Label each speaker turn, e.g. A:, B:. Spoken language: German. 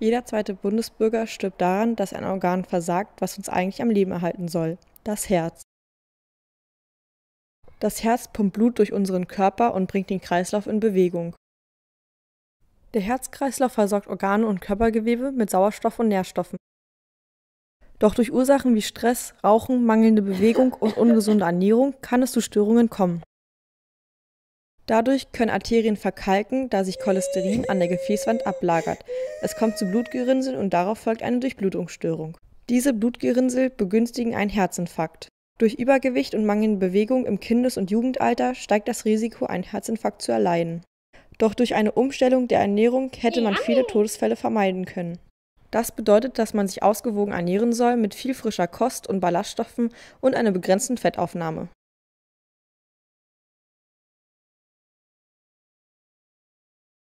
A: Jeder zweite Bundesbürger stirbt daran, dass ein Organ versagt, was uns eigentlich am Leben erhalten soll: das Herz. Das Herz pumpt Blut durch unseren Körper und bringt den Kreislauf in Bewegung. Der Herzkreislauf versorgt Organe und Körpergewebe mit Sauerstoff und Nährstoffen. Doch durch Ursachen wie Stress, Rauchen, mangelnde Bewegung und ungesunde Ernährung kann es zu Störungen kommen. Dadurch können Arterien verkalken, da sich Cholesterin an der Gefäßwand ablagert. Es kommt zu Blutgerinnsel und darauf folgt eine Durchblutungsstörung. Diese Blutgerinnsel begünstigen einen Herzinfarkt. Durch Übergewicht und mangelnde Bewegung im Kindes- und Jugendalter steigt das Risiko, einen Herzinfarkt zu erleiden. Doch durch eine Umstellung der Ernährung hätte man viele Todesfälle vermeiden können. Das bedeutet, dass man sich ausgewogen ernähren soll mit viel frischer Kost und Ballaststoffen und einer begrenzten Fettaufnahme.